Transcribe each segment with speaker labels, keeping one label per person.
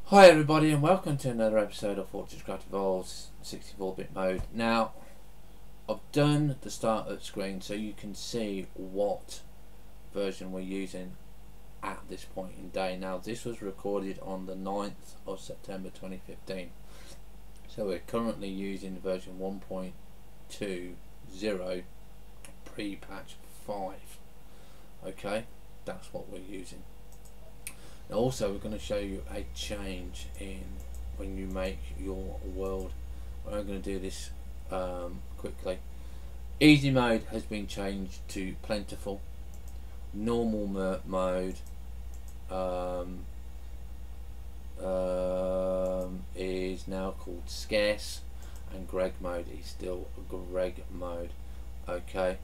Speaker 1: Hi everybody and welcome to another episode of FortressCraft Evolves 64-bit mode. Now, I've done the startup screen so you can see what version we're using at this point in day. Now, this was recorded on the 9th of September 2015. So we're currently using version 1.20 pre-patch 5. Okay, that's what we're using. Now also we're going to show you a change in when you make your world. I'm going to do this quickly. Easy mode has been changed to plentiful. Normal mode is now called scarce, and Greg mode is still Greg mode. Okay,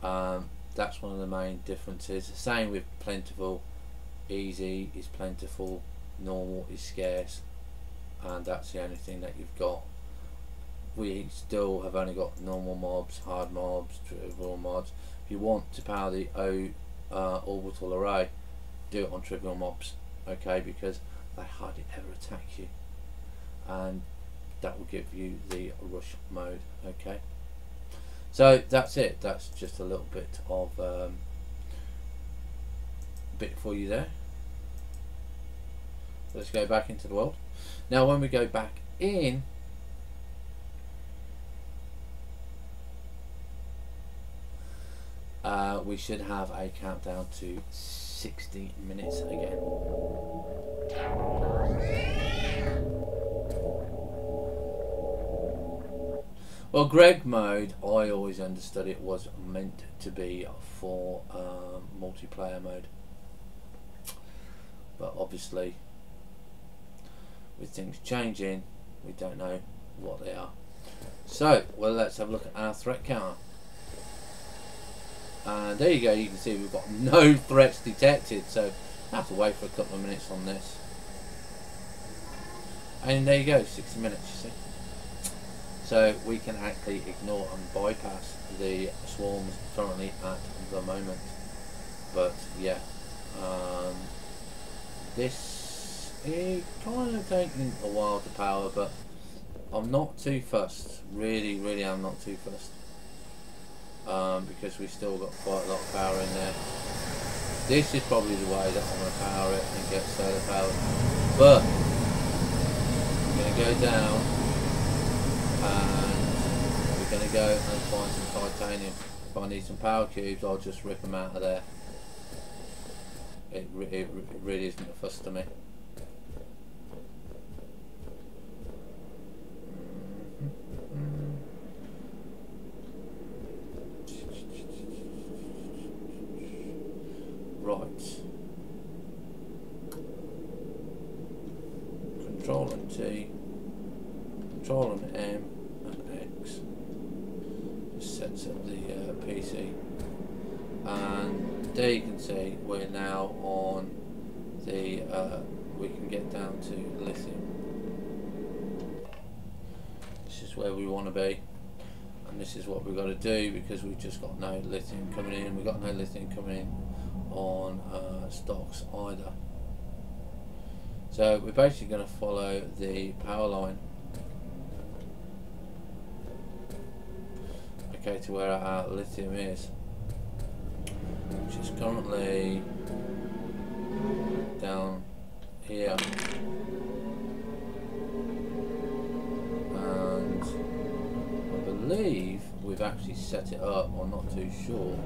Speaker 1: that's one of the main differences. Same with plentiful. Easy is plentiful, normal is scarce, and that's the only thing that you've got. We still have only got normal mobs, hard mobs, trivial mobs. If you want to power the orbital array, do it on trivial mobs, okay, because they hardly ever attack you, and that will give you the rush mode. Okay, so that's it. That's just a little bit of bit for you there. Let's go back into the world. Now when we go back in, we should have a countdown to 60 minutes again. Well, Greg mode, I always understood it was meant to be for multiplayer mode, but obviously with things changing, we don't know what they are. So, well, let's have a look at our threat counter. And there you go, you can see we've got no threats detected, so I have to wait for a couple of minutes on this. And there you go, 60 minutes, you see. So we can actually ignore and bypass the swarms currently at the moment. But yeah, this is kind of taking a while to power, but I'm not too fussed. Really I'm not too fussed, because we still got quite a lot of power in there. This is probably the way that I'm going to power it and get solar power, but I'm going to go down and we're going to go and find some titanium. If I need some power cubes, I'll just rip them out of there. It really isn't a fuss to me. Right. Control and T, Control and M and X. Just sets up the PC. And there you can see we're now on the we can get down to lithium. This is where we want to be, and this is what we've got to do, because we've just got no lithium coming in. We've got no lithium coming in on stocks either, so we're basically going to follow the power line, okay, to where our lithium is, which is currently down here, and I believe we've actually set it up. I'm not too sure.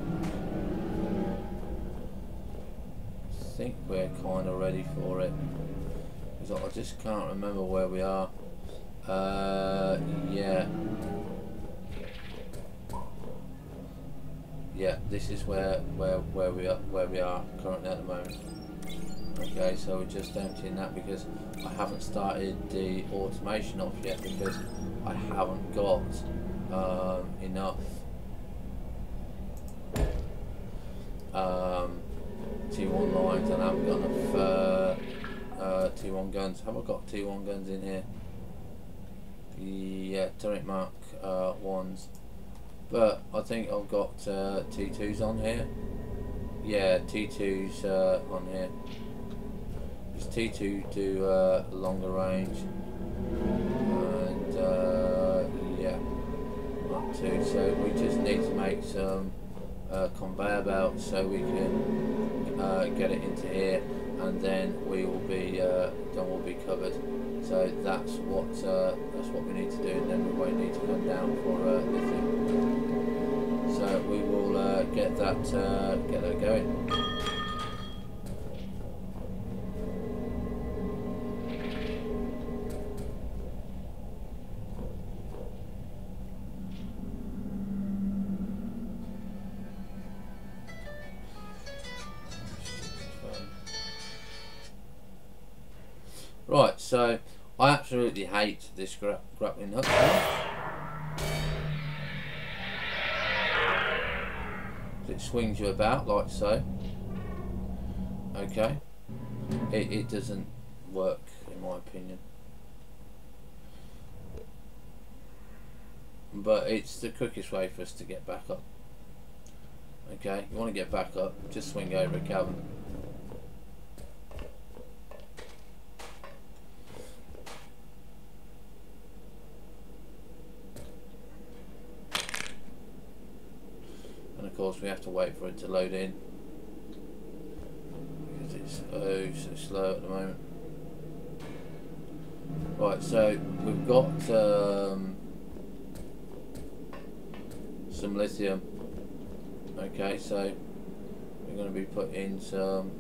Speaker 1: I think we're kind of ready for it, because I just can't remember where we are. Yeah, this is where we are currently at the moment. Okay, so we're just emptying that because I haven't started the automation off yet, because I haven't got enough T1 lines, and I haven't got enough T1 guns. Have I got T1 guns in here? Yeah, turret mark ones, but I think I've got T2s on here. Yeah, T2s on here. because T2 do longer range, and yeah, up to. So we just need to make some conveyor belts so we can get it into here, and then we will be covered. So that's what we need to do, and then we won't need to come down for lithium. So we will get that going. Right, so I absolutely hate this grappling hook. It swings you about like so. Okay, it doesn't work in my opinion, but it's the quickest way for us to get back up. Okay, you want to get back up, just swing over a cabin. And of course we have to wait for it to load in because it's so slow at the moment. Right, so we've got some lithium. Okay, so we're going to be putting some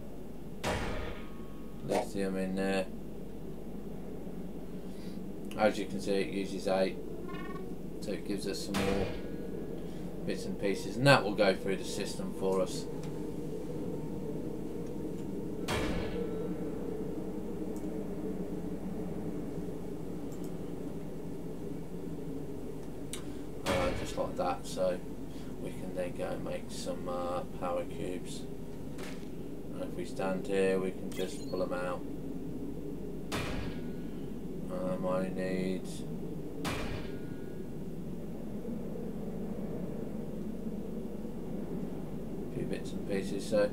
Speaker 1: lithium in there. As you can see, it uses 8, so it gives us some more bits and pieces, and that will go through the system for us. Just like that, so we can then go and make some power cubes. And if we stand here, we can just pull them out. I need a few bits and pieces, so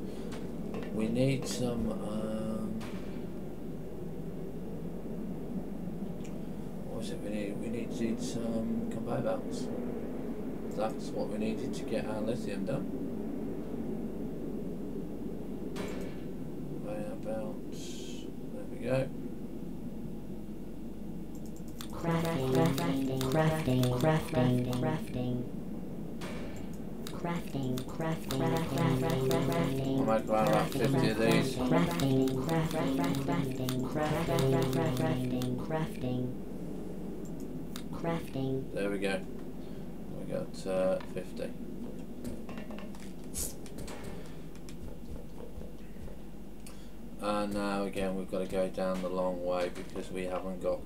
Speaker 1: we need some what was it we need? We need some conveyor belts. That's what we needed to get our lithium done. Conveyor belts. There we go.
Speaker 2: Crafting.
Speaker 1: We'll make around about 50 of these.
Speaker 2: Crafting.
Speaker 1: There we go. We got 50. And now again we've got to go down the long way because we haven't got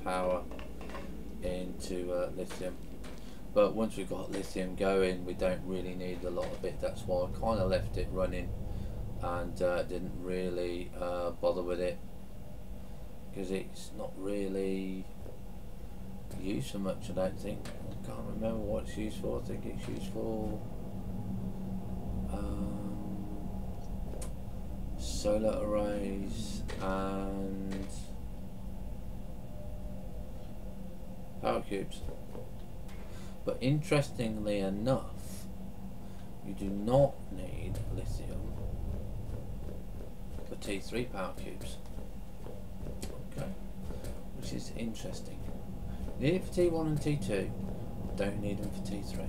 Speaker 1: power into lithium. But once we've got lithium going, we don't really need a lot of it. That's why I kind of left it running and didn't really bother with it, because it's not really used for much, I don't think. I can't remember what it's used for. I think it's used for solar arrays and power cubes. But interestingly enough, you do not need lithium for T3 power cubes. Okay, which is interesting. You need it for T1 and T2, don't need them for T3.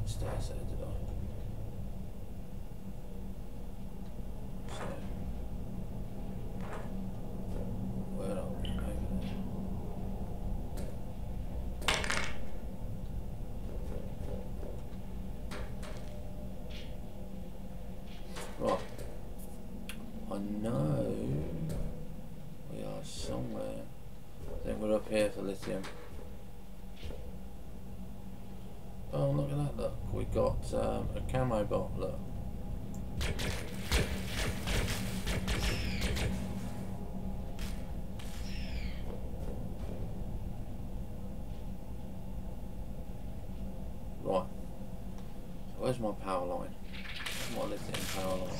Speaker 1: Stairs there, did I? So, where are we? Over there. Right. I know we are somewhere. I think we're up here for lithium. Oh, look at that, look. We got a camo bot, look. Where's my power line? My lithium power line.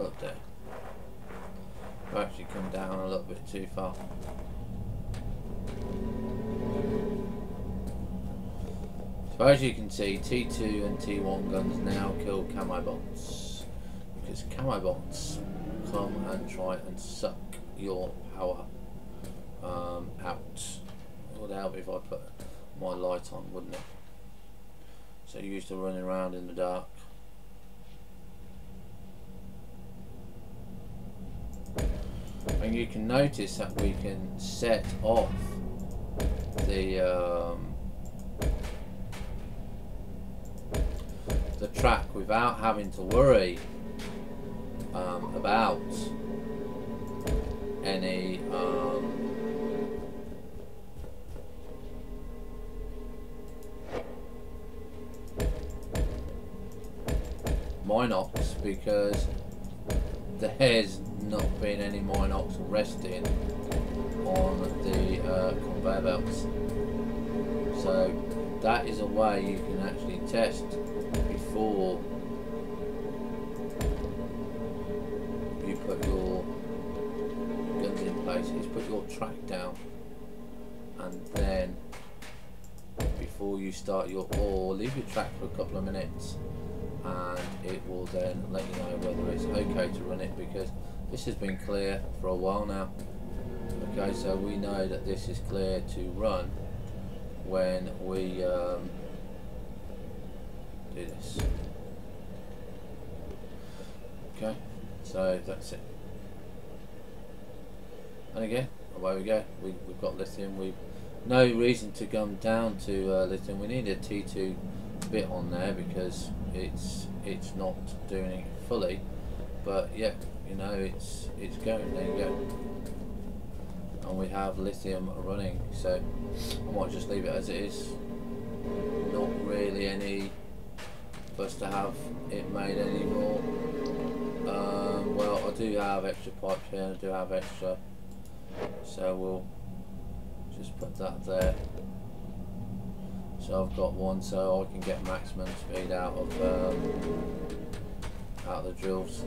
Speaker 1: Up there. I've actually come down a little bit too far. So as you can see, T2 and T1 guns now kill camo bots, because camo bots come and try and suck your power out. It would help if I put my light on, wouldn't it? So you're used to running around in the dark. And you can notice that we can set off the track without having to worry about any Minox, because there's not been any Minox resting on the conveyor belts. So that is a way you can actually test before you put your guns in place. Is put your track down, and then before you start your leave your track for a couple of minutes, and it will then let you know whether it's okay to run it, because this has been clear for a while now. Okay, so we know that this is clear to run when we do this. Okay, so that's it. And again, away we go. We've got lithium. We've no reason to come down to lithium. We need a T2 bit on there because it's not doing it fully, but yeah, you know, it's going. There you go. And we have lithium running, so I might just leave it as it is. Not really any fuss to have it made anymore. Well, I do have extra pipes here, I do have extra, so we'll just put that there. So I've got one, so I can get maximum speed out of the drills.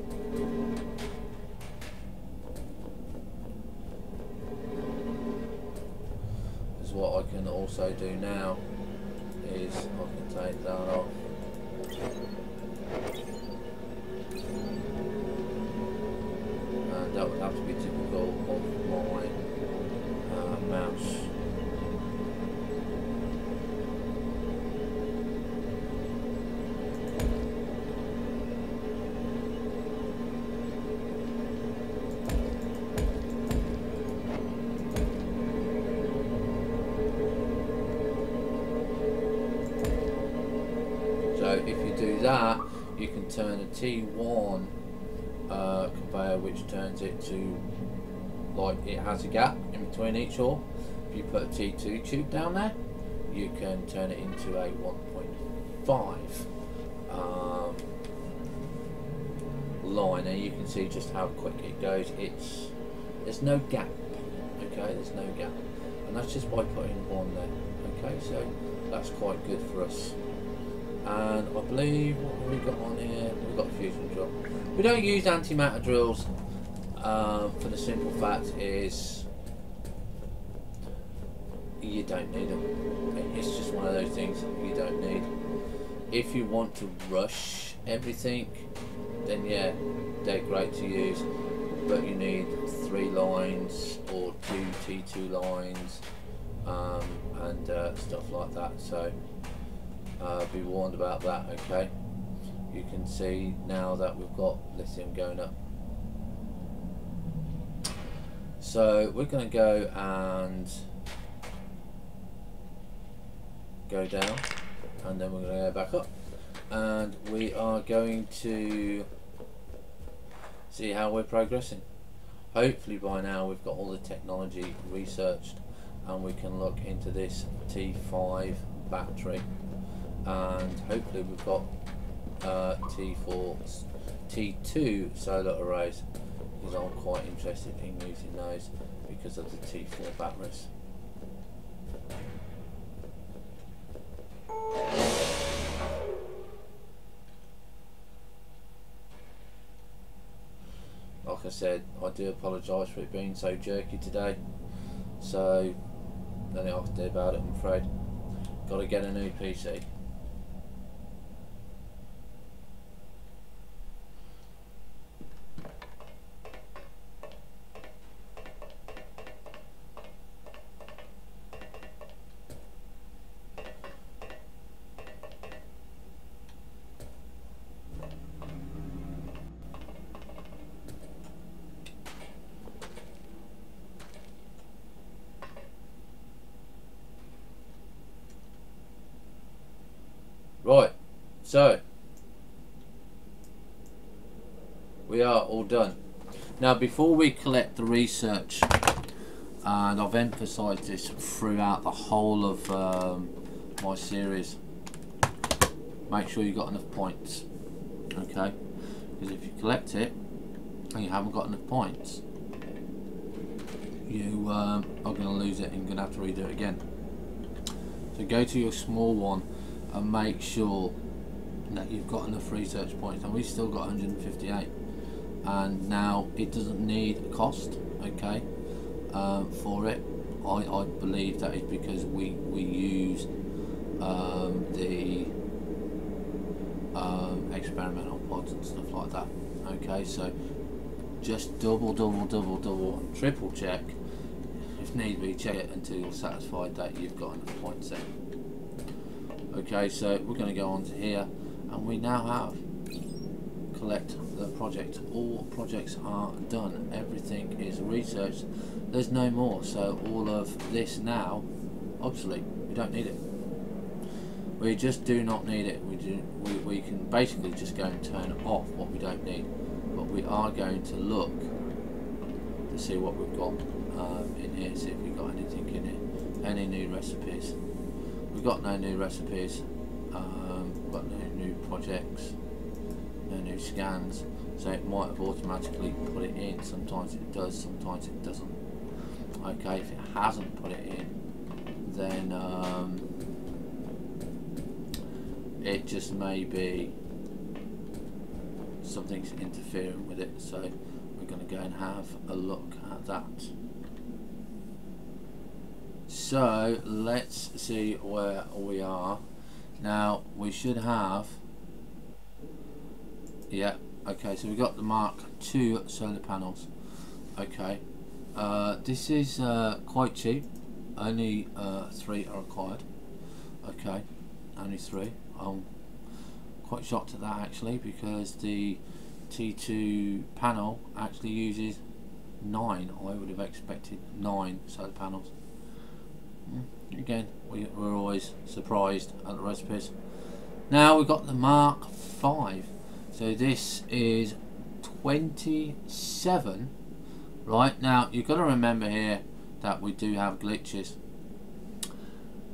Speaker 1: Because what I can also do now is I can take that off. And that would have to be typical of my mouse. So if you do that, you can turn a T1 conveyor, which turns it to like it has a gap in between each ore. If you put a T2 tube down there, you can turn it into a 1.5 line, and you can see just how quick it goes. There's no gap. Okay, there's no gap, and that's just by putting one there. Okay, so that's quite good for us. And I believe, what have we got on here? We've got a fusion drill. We don't use antimatter drills for the simple fact is you don't need them. It's just one of those things you don't need. If you want to rush everything, then yeah, they're great to use, but you need 3 lines or 2 T2 lines and stuff like that. So be warned about that. Okay, you can see now that we've got lithium going up, so we're going to go and go down, and then we're going to go back up, and we are going to see how we're progressing. Hopefully by now we've got all the technology researched, and we can look into this T5 battery, and hopefully we've got T2 solar arrays, because I'm quite interested in using those because of the T4 batteries. I said, I do apologise for it being so jerky today. So, nothing I can do about it, I'm afraid. Got to get a new PC. Right, so we are all done. Now before we collect the research, and I've emphasised this throughout the whole of my series, make sure you've got enough points, okay? Because if you collect it and you haven't got enough points, you are going to lose it and you're going to have to redo it again. So go to your small one and make sure that you've got enough research points. And we've still got 158, and now it doesn't need a cost, okay, for it. I believe that is because we use the experimental pods and stuff like that, okay. So just double and triple check, if need be, check it until you're satisfied that you've got enough points there. Okay, so we're going to go on to here, and we now have collect the project. All projects are done, everything is researched, there's no more. So all of this now obsolete, we don't need it, we just do not need it. We can basically just go and turn off what we don't need, but we are going to look to see what we've got in here, see if we've got anything in it, any new recipes. We've got no new recipes, we've got no new projects, no new scans, so it might have automatically put it in. Sometimes it does, sometimes it doesn't. Okay, if it hasn't put it in, then it just may be something's interfering with it, so we're going to go and have a look at that. So let's see where we are now. We should have, yeah, okay, so we've got the Mark II solar panels. Okay, this is quite cheap, only 3 are required. Okay, only 3. I'm quite shocked at that actually, because the T2 panel actually uses 9. I would have expected 9 solar panels. Again, we're always surprised at the recipes. Now we've got the Mark V. So this is 27. Right, now you've got to remember here that we do have glitches.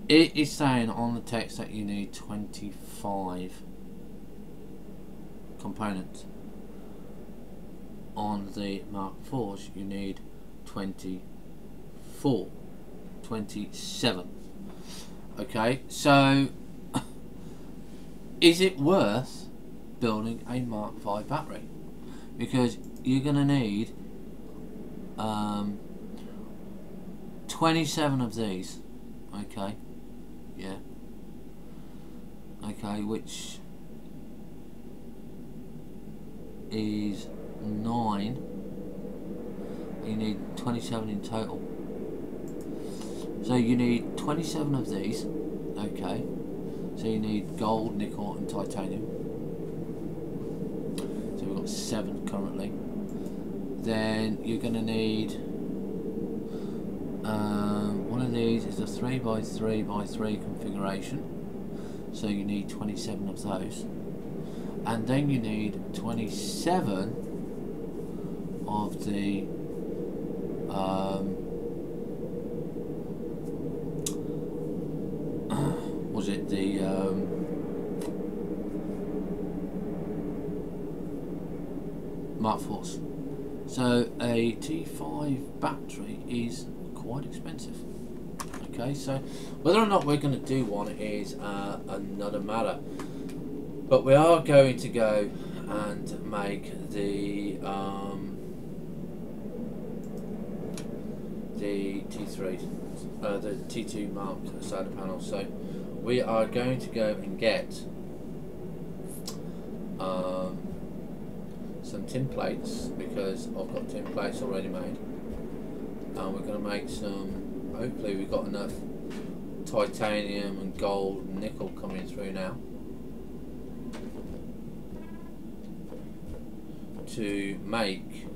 Speaker 1: It is saying on the text that you need 25 components. On the Mark IVs you need 24. 27. Okay, so is it worth building a Mark V battery? Because you're going to need 27 of these. Okay, yeah, okay, which is 9. You need 27 in total. So you need 27 of these, okay. So you need gold, nickel and titanium. So we've got 7 currently. Then you're going to need, one of these is a 3x3x3 configuration. So you need 27 of those. And then you need 27 of the was it the Mark IVs. So a T5 battery is quite expensive. Okay, so whether or not we're going to do one is another matter, but we are going to go and make the the T3, the T2 mark solar panel. So we are going to go and get some tin plates, because I've got tin plates already made, and we're going to make some. Hopefully we've got enough titanium and gold and nickel coming through now to make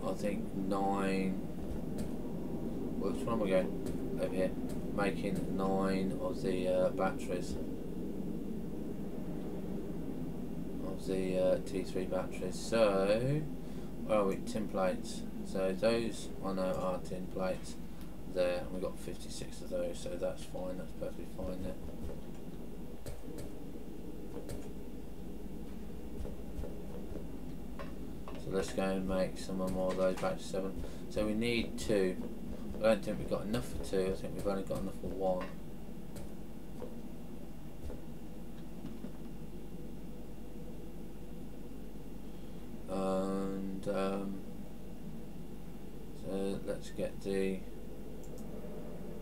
Speaker 1: I think 9. Which one am I going over here? Making 9 of the batteries, of the T3 batteries. So where are we? Tin plates. So those I know are tin plates there, and we've got 56 of those, so that's fine, that's perfectly fine there. So let's go and make some more of those batteries. 7. So we need 2. I don't think we've got enough for 2, I think we've only got enough for 1. And so let's get the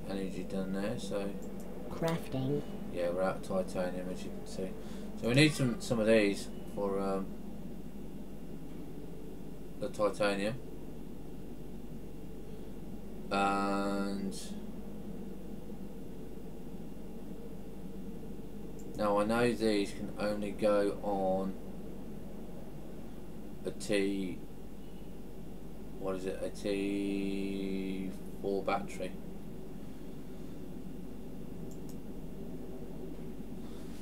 Speaker 1: energy done there. So
Speaker 2: Crafting.
Speaker 1: yeah, we're out of titanium, as you can see. So we need some of these for the titanium. And now I know these can only go on a T, what is it, a T4 battery.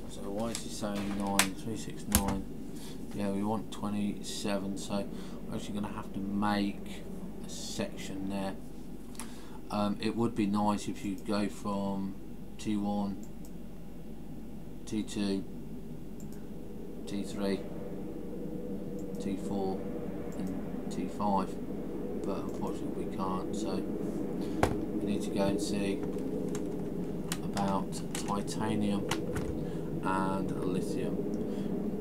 Speaker 1: So why is he saying 9? 369. Yeah, we want 27, so we're actually going to have to make a section there. It would be nice if you go from T1, T2, T3, T4 and T5, but unfortunately we can't, so we need to go and see about titanium and lithium.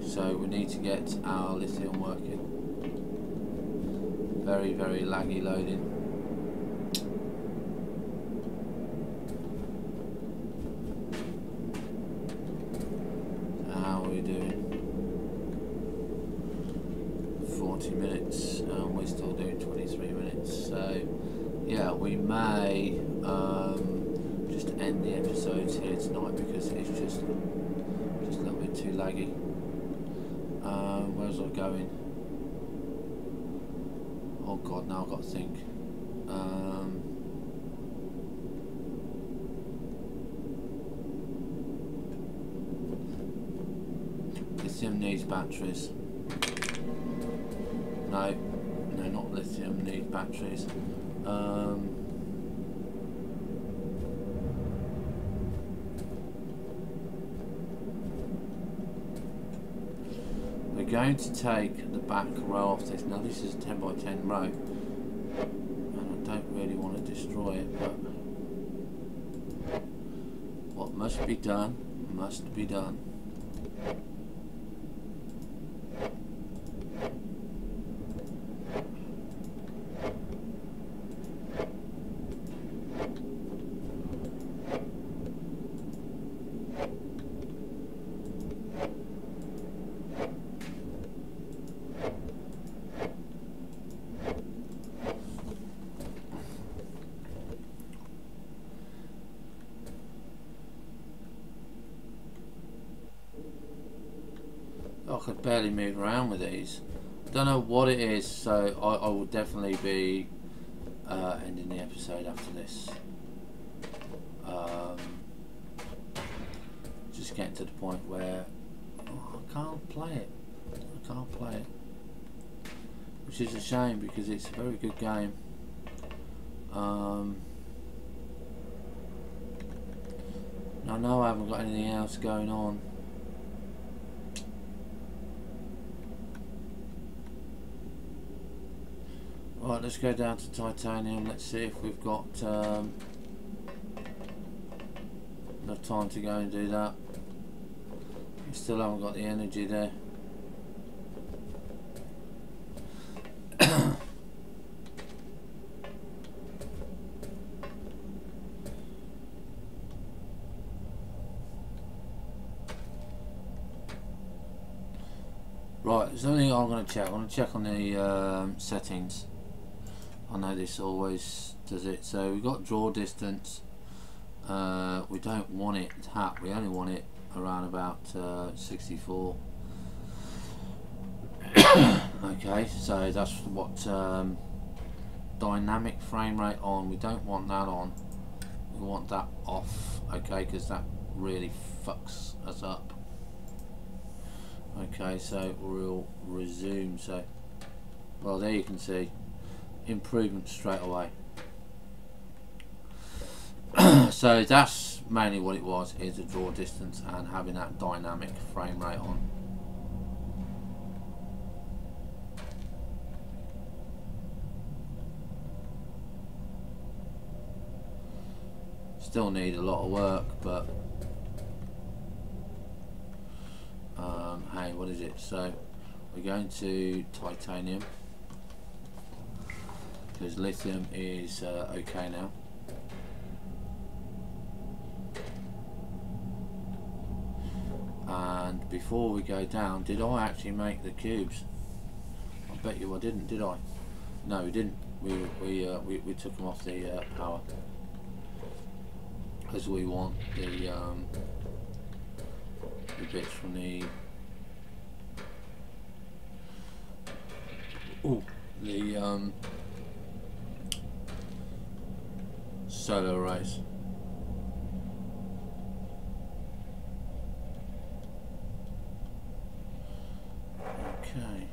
Speaker 1: So we need to get our lithium working. Very, very laggy loading. How are we doing? 40 minutes, and we're still doing 23 minutes. So yeah, we may just end the episodes here tonight because it's just a little bit too laggy. Where's I going? Oh god, now I've got to think. Lithium needs batteries. No, not lithium needs batteries. We're going to take the back row off this. Now this is a 10 by 10 row, and I don't really want to destroy it, but what must be done must be done. I could barely move around with these. Don't know what it is, so I will definitely be ending the episode after this. Just getting to the point where I can't play it. I can't play it, which is a shame because it's a very good game. I know I haven't got anything else going on. Right, let's go down to titanium. Let's see if we've got enough time to go and do that. We still haven't got the energy there. Right, there's only I'm going to check. I'm going to check on the settings. I know this always does it. So we've got draw distance. We don't want it tap. We only want it around about 64. Okay, so that's what dynamic frame rate on. We don't want that on. We want that off. Okay, because that really fucks us up. Okay, so we'll resume. So, well, there you can see improvement straight away. So that's mainly what it was, is the draw distance and having that dynamic frame rate on. Still need a lot of work, but hey, what is it? So we're going to titanium because lithium is okay now. And before we go down, did I actually make the cubes? I bet you I didn't, did I? No, we didn't. We took them off the power because we want the bits from the solar arrays. Okay.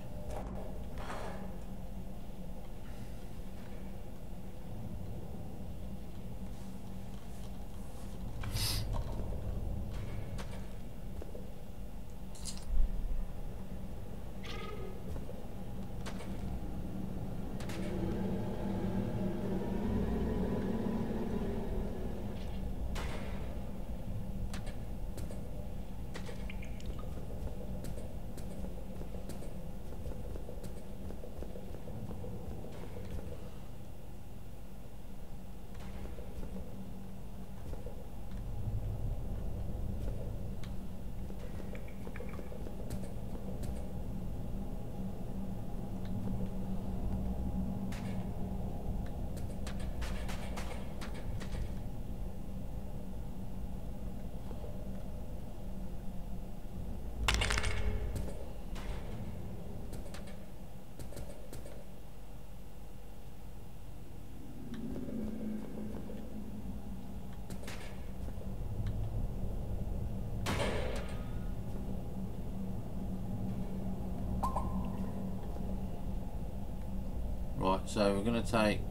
Speaker 1: Right, so we're going to take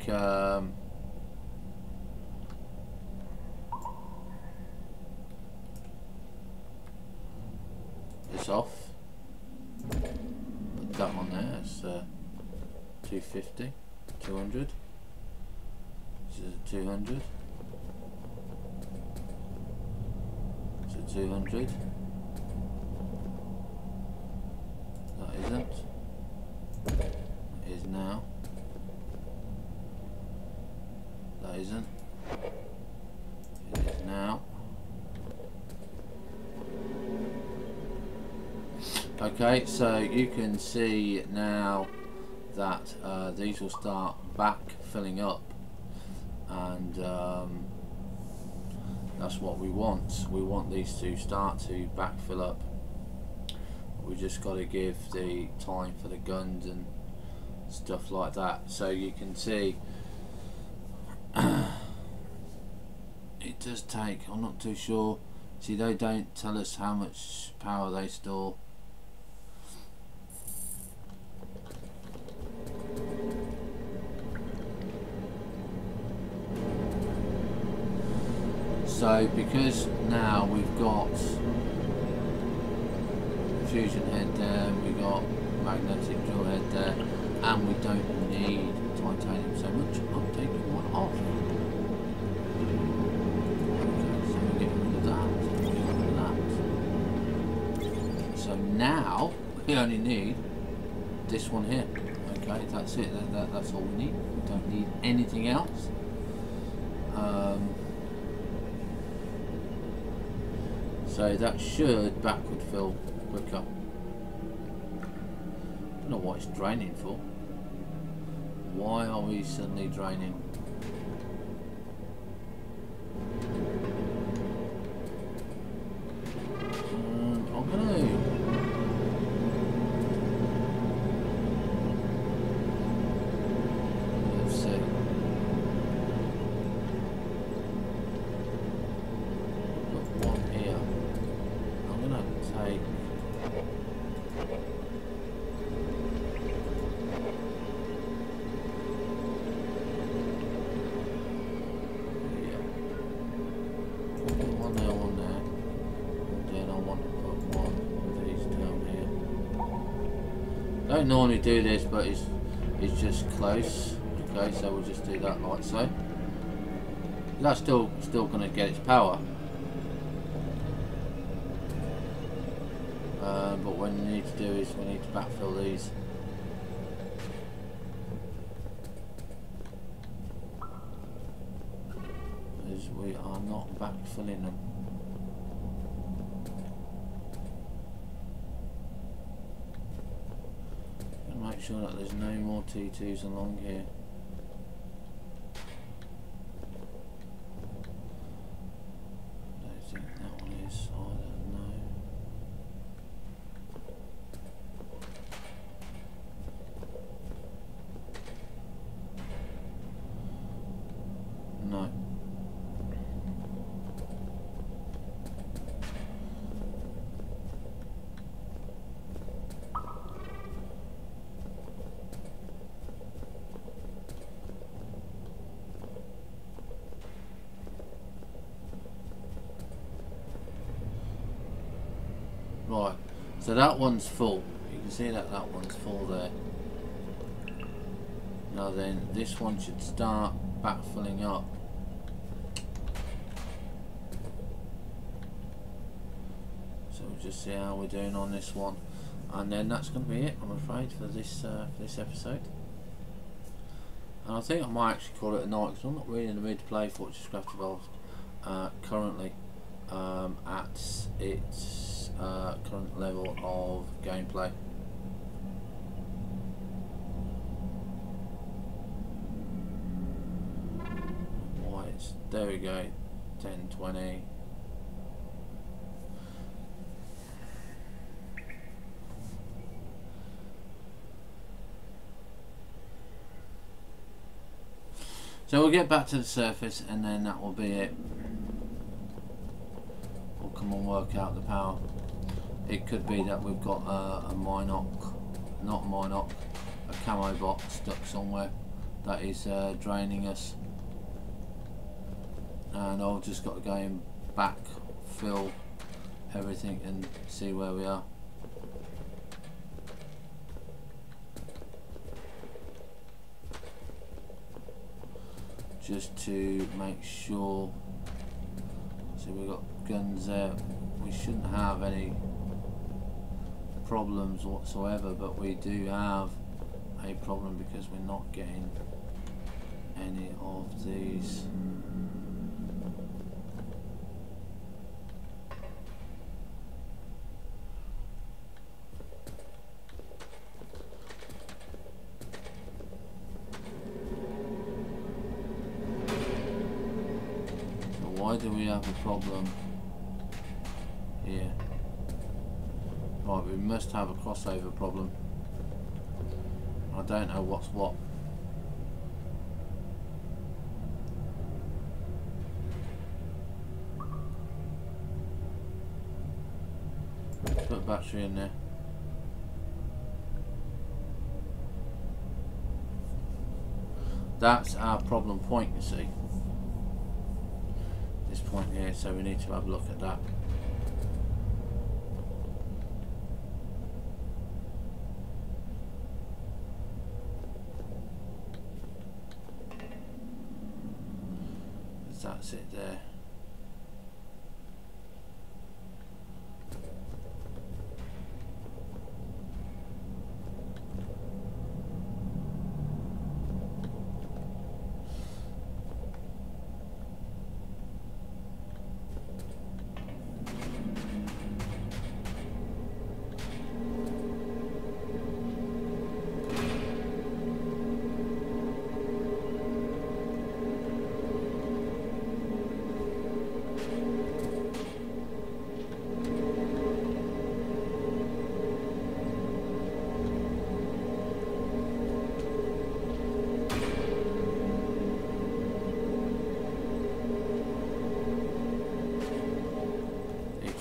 Speaker 1: this off, put that on there. It's 250, 200, this is 200, so 200, that isn't, it is now. That isn't. It is now. Okay, so you can see now that these will start back filling up, and that's what we want. We want these to start to back fill up. We just got to give the time for the guns and stuff like that. So you can see it does take, I'm not too sure, see they don't tell us how much power they store. So because now we've got fusion head there, we've got magnetic drill head there, and we don't need titanium so much, I'm taking one off. Okay, so we're getting rid of that, getting rid of that. So now we only need this one here. Okay, that's it, that's all we need. We don't need anything else. So that should backward fill quicker. know what it's draining for. Why are we suddenly draining? I'm gonna... Let's see. Put one here. I'm gonna take... I don't normally do this, but it's just close. Okay, so we'll just do that like so. That's still going to get its power, but what we need to do is we need to backfill these. Because we are not backfilling them. Make sure that there's no more T2s along here. I don't think that one is either, no. No. Right, so that one's full. You can see that that one's full there. Now then, this one should start backfilling up. So we'll just see how we're doing on this one, and then that's going to be it, I'm afraid, for this episode. And I think I might actually call it a night, because I'm not really in the mood to play FortressCraft Evolved currently at its current level of gameplay. Right, there we go, 10:20. So we'll get back to the surface, and then that will be it. We'll come and work out the power. It could be that we've got a a camo bot stuck somewhere that is draining us, and I've just got to go and backfill everything and see where we are. Just to make sure. So we've got guns there. We shouldn't have any problems whatsoever, but we do have a problem because we're not getting any of these. Why do we have a problem here? Right, we must have a crossover problem. I don't know what's what. Put a battery in there. That's our problem point, you see. This point here, so we need to have a look at that. That's it there.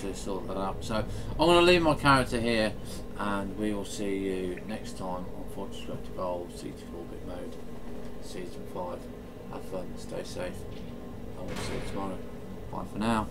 Speaker 1: to sort that up. So I'm going to leave my character here, and we will see you next time on FortressCraft Evolved CT4-bit mode, Season 5. Have fun, stay safe, and we'll see you tomorrow. Bye for now.